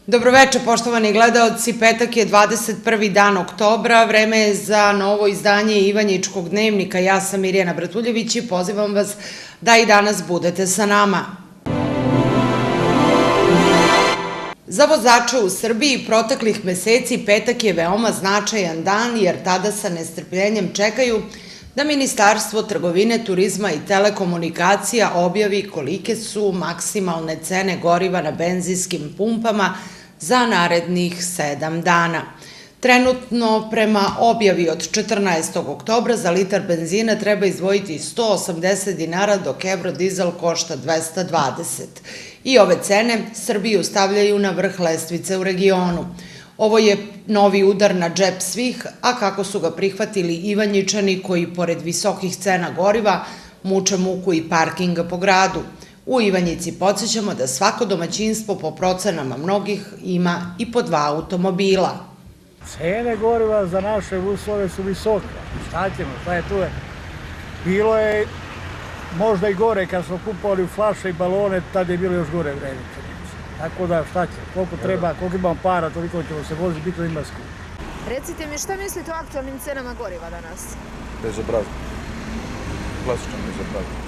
Dobroveče, poštovani gledaoci, petak je 21. dan oktobra, vreme je za novo izdanje Ivanjičkog dnevnika. Ja sam Mirjana Bratuljević i pozivam vas da i danas budete sa nama. Za vozače u Srbiji proteklih meseci petak je veoma značajan dan jer tada sa nestrpljenjem čekaju da Ministarstvo trgovine, turizma i telekomunikacija objavi kolike su maksimalne cene goriva na benzinskim pumpama za narednih 7 dana. Trenutno, prema objavi od 14. oktobra, za litar benzina treba izdvojiti 180 dinara, dok Eurodizel košta 220. I ove cene Srbiju stavljaju na vrh lestvice u regionu. Ovo je novi udar na džep svih, a kako su ga prihvatili Ivanjičani koji, pored visokih cena goriva, muče muku i parkinga po gradu. U Ivanjici podsjećamo da svako domaćinstvo po procenama mnogih ima i po 2 automobila. Cene goriva za naše uslove su visoke. Šta ćemo, šta je tu? Bilo je možda i gore kad smo kupovali flaše i balone, tad je bilo još gore vreme. Tako da šta će, koliko treba, koliko imam para, toliko ćemo se voziti, bitno ima skup. Recite mi, šta mislite o aktualnim cenama goriva danas? Bezobrazno. Klasičan bezobrazno.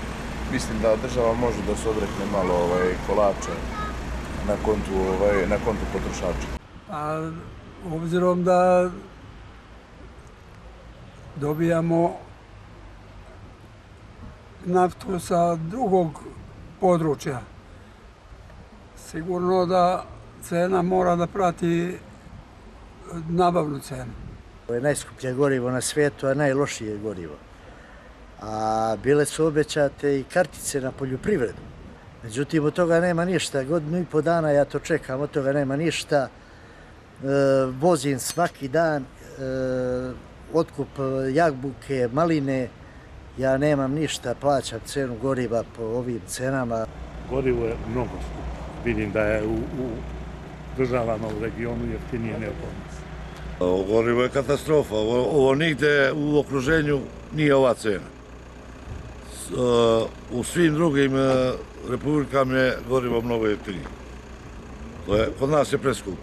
Mislim da država može da se odrekne malo kolača na kontu potrošača. A obzirom da dobijamo naftu sa drugog područja, sigurno da cena mora da prati nabavnu cenu. Ovo je najskuplje gorivo na svijetu, a najlošije gorivo. A bile su obećate i kartice na poljoprivredu. Međutim, od toga nema ništa. 1,5 dana ja to čekam, od toga nema ništa. Vozim svaki dan, otkup jabuke, maline. Ja nemam ništa, plaćam cenu goriva po ovim cenama. Gorivo je mnogo skupo. Vidim da je u državama u regionu jeftinije nego kod nas. Ovo gorivo je katastrofa. Ovo nigde u okruženju nije ova cena. U svim drugim republikama je gorivo mnogo jeftinije. Kod nas je preskupo.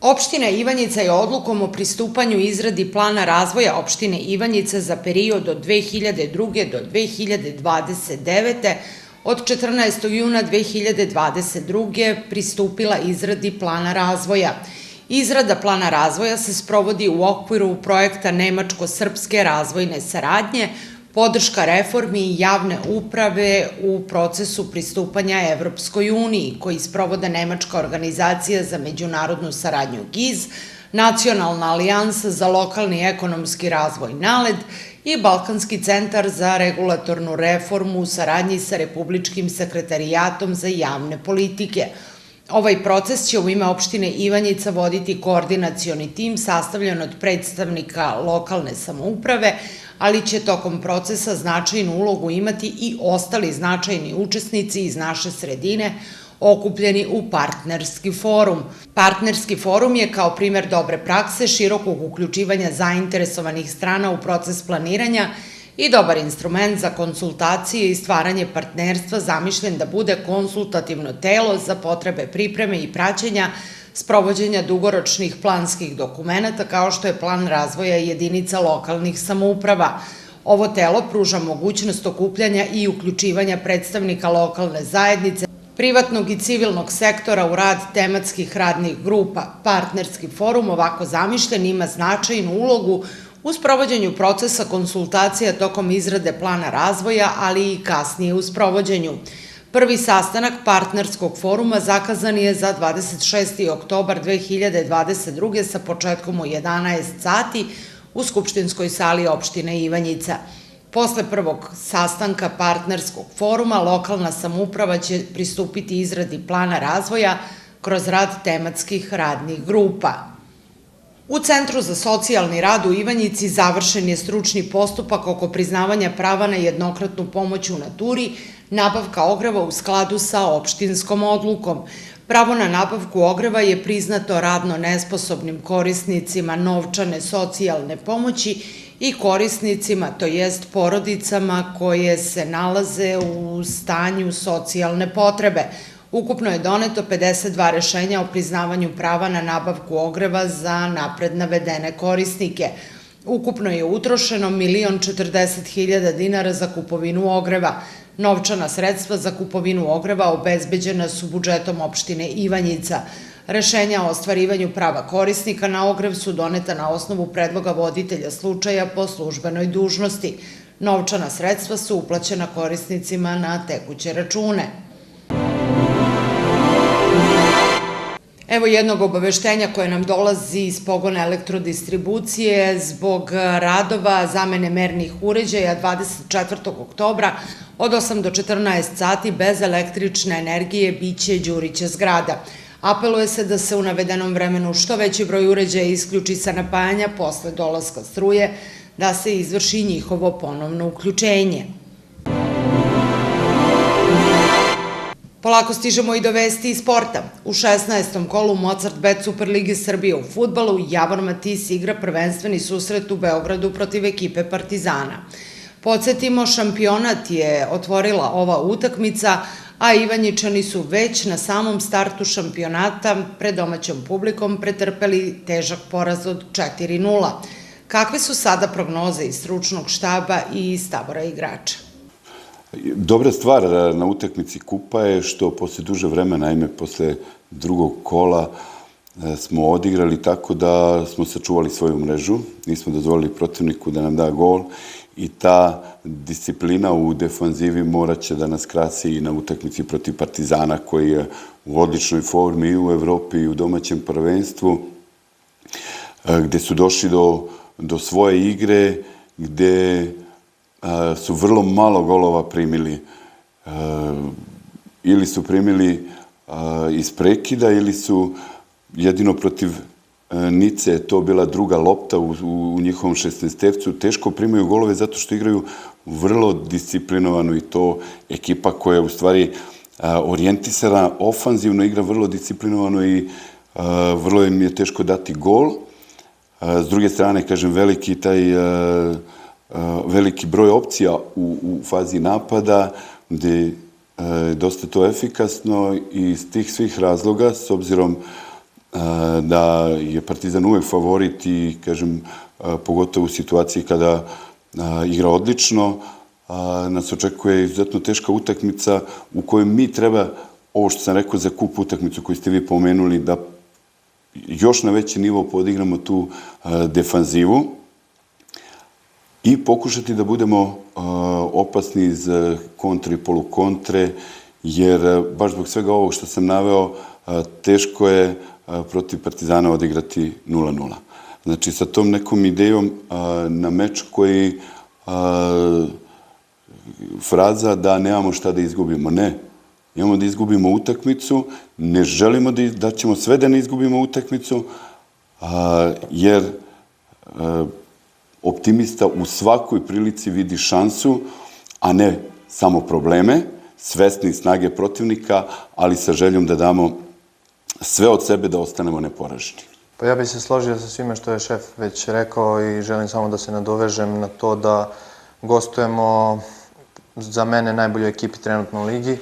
Opština Ivanjica je odlukom o pristupanju izradi plana razvoja opštine Ivanjica za period od 2002. do 2029. od 14. juna 2022. pristupila izradi plana razvoja. Izrada plana razvoja se sprovodi u okviru projekta Nemačko-srpske razvojne saradnje, podrška reformi i javne uprave u procesu pristupanja Evropskoj uniji, koji sprovode Nemačka organizacija za međunarodnu saradnju GIZ, Nacionalna alijansa za lokalni ekonomski razvoj NALED i Balkanski centar za regulatornu reformu u saradnji sa Republičkim sekretarijatom za javne politike. Ovaj proces će u ime opštine Ivanjica voditi koordinacioni tim sastavljen od predstavnika lokalne samouprave, ali će tokom procesa značajnu ulogu imati i ostali značajni učesnici iz naše sredine okupljeni u partnerski forum. Partnerski forum je kao primer dobre prakse, širokog uključivanja zainteresovanih strana u proces planiranja i dobar instrument za konsultacije i stvaranje partnerstva zamišljen da bude konsultativno telo za potrebe pripreme i praćenja sprovođenja dugoročnih planskih dokumenata kao što je plan razvoja jedinica lokalnih samouprava. Ovo telo pruža mogućnost okupljanja i uključivanja predstavnika lokalne zajednice, privatnog i civilnog sektora u rad tematskih radnih grupa. Partnerski forum ovako zamišljen ima značajnu ulogu u sprovođenju procesa konsultacija tokom izrade plana razvoja, ali i kasnije u sprovođenju. Prvi sastanak partnerskog foruma zakazan je za 26. oktobar 2022. sa početkom u 11 sati u Skupštinskoj sali opštine Ivanjica. Posle prvog sastanka partnerskog foruma, lokalna samouprava će pristupiti izradi plana razvoja kroz rad tematskih radnih grupa. U Centru za socijalni rad u Ivanjici završen je stručni postupak oko priznavanja prava na jednokratnu pomoć u naturi, nabavka ogreva u skladu sa opštinskom odlukom. Pravo na nabavku ogreva je priznato radno nesposobnim korisnicima novčane socijalne pomoći i korisnicima, to jest porodicama koje se nalaze u stanju socijalne potrebe. Ukupno je doneto 52 rešenja o priznavanju prava na nabavku ogreva za napred navedene korisnike. Ukupno je utrošeno 1.040.000 dinara za kupovinu ogreva. Novčana sredstva za kupovinu ogreva obezbeđena su budžetom opštine Ivanjica. Rešenja o ostvarivanju prava korisnika na ogrev su doneta na osnovu predloga voditelja slučaja po službenoj dužnosti. Novčana sredstva su uplaćena korisnicima na tekuće račune. Evo jednog obaveštenja koje nam dolazi iz pogona elektrodistribucije. Zbog radova zamene mernih uređaja 24. oktobra od 8 do 14 sati bez električne energije biće Đurića zgrada. Apeluje se da se u navedenom vremenu što veći broj uređaja isključi sa napajanja posle dolaska struje, da se izvrši njihovo ponovno uključenje. Polako stižemo i do vesti iz sporta. U 16. kolu Mozart Bet Superlige Srbije u fudbalu Javor Matis igra prvenstveni susret u Beogradu protiv ekipe Partizana. Podsjetimo, šampionat je otvorila ova utakmica, a Ivanjičani su već na samom startu šampionata pred domaćom publikom pretrpeli težak poraz od 4:0. Kakve su sada prognoze iz stručnog štaba i iz tabora igrača? Dobra stvar na utakmici kupa je što posle duže vremena, naime posle drugog kola, smo odigrali tako da smo sačuvali svoju mrežu, nismo dozvolili protivniku da nam da gol i ta disciplina u defanzivi moraće da nas krasi i na utakmici protiv Partizana koji je u odličnoj formi i u Evropi i u domaćem prvenstvu, gde su došli do svoje igre, gde su vrlo malo golova primili. Ili su primili iz prekida ili su jedino protiv Nice je to bila druga lopta u njihovom 16-tercu. Teško primaju golove zato što igraju vrlo disciplinovano i to ekipa koja je u stvari orijentisana, ofanzivno igra vrlo disciplinovano i vrlo im je teško dati gol. S druge strane, kažem, veliki broj opcija u fazi napada, gde je dosta to efikasno i iz tih svih razloga, s obzirom da je Partizan uvek favorit i, kažem, pogotovo u situaciji kada igra odlično, nas očekuje izuzetno teška utakmica u kojoj mi treba, ovo što sam rekao za kup utakmicu koju ste vi pomenuli, da još na veći nivo podigramo tu defanzivu i pokušati da budemo opasni iz kontre i polukontre, jer baš zbog svega ovog što sam naveo, teško je protiv Partizana odigrati 0:0. Znači, sa tom nekom idejom na meč koji fraza da nemamo šta da izgubimo. Ne, imamo da izgubimo utakmicu, ne želimo da ćemo sve da ne izgubimo utakmicu, jer optimista u svakoj prilici vidi šansu, a ne samo probleme, svesni snage protivnika, ali sa željom da damo sve od sebe da ostanemo neporaženi. Pa ja bih se složio sa svime što je šef već rekao i želim samo da se nadovežem na to da gostujemo za mene najboljoj ekipi trenutno u ligi.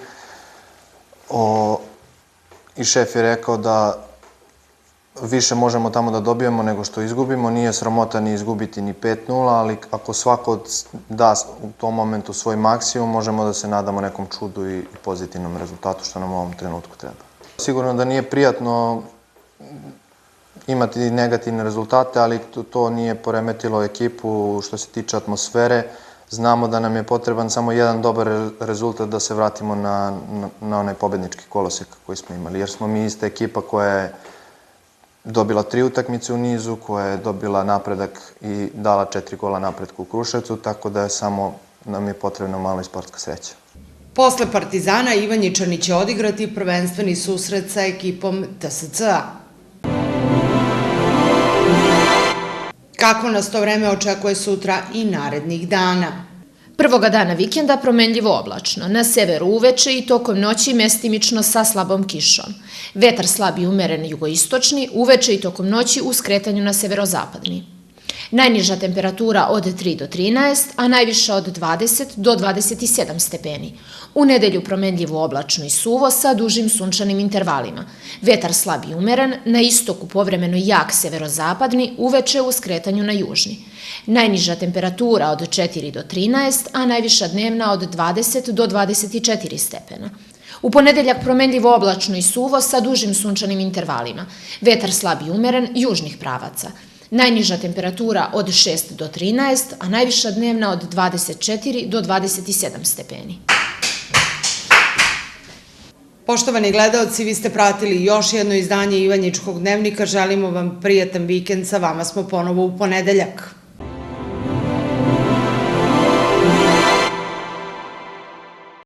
I šef je rekao da više možemo tamo da dobijemo nego što izgubimo. Nije sramota ni izgubiti ni 5:0, ali ako svako da u tom momentu svoj maksimum, možemo da se nadamo nekom čudu i pozitivnom rezultatu što nam u ovom trenutku treba. Sigurno da nije prijatno imati negativne rezultate, ali to nije poremetilo ekipu što se tiče atmosfere. Znamo da nam je potreban samo jedan dobar rezultat da se vratimo na onaj pobednički kolosek koji smo imali, jer smo mi ista ekipa koja je dobila 3 utakmice u nizu, koja je dobila napredak i dala 4 gola napretku u Kruševcu, tako da samo nam je potrebna malo i sportska sreća. Posle Partizana, Ivanjičani će odigrati prvenstveni susret sa ekipom TSC-a. Kako nas to vreme očekuje sutra i narednih dana? Prvoga dana vikenda promenljivo oblačno, na severu uveče i tokom noći mestimično sa slabom kišom. Vetar slab i umeren jugoistočni, uveče i tokom noći u skretanju na severozapadni. Najniža temperatura od 3 do 13, a najviša od 20 do 27 stepeni. U nedelju promenljivo oblačno i suvo sa dužim sunčanim intervalima. Vetar slab i umeren, na istoku povremeno jak severozapadni, uveče u skretanju na južni. Najniža temperatura od 4 do 13, a najviša dnevna od 20 do 24 stepena. U ponedeljak promenljivo oblačno i suvo sa dužim sunčanim intervalima. Vetar slab i umeren, južnih pravaca. Najniža temperatura od 6 do 13, a najviša dnevna od 24 do 27 stepeni. Poštovani gledaoci, vi ste pratili još jedno izdanje Ivanjičkog dnevnika. Želimo vam prijatan vikend, sa vama smo ponovo u ponedeljak.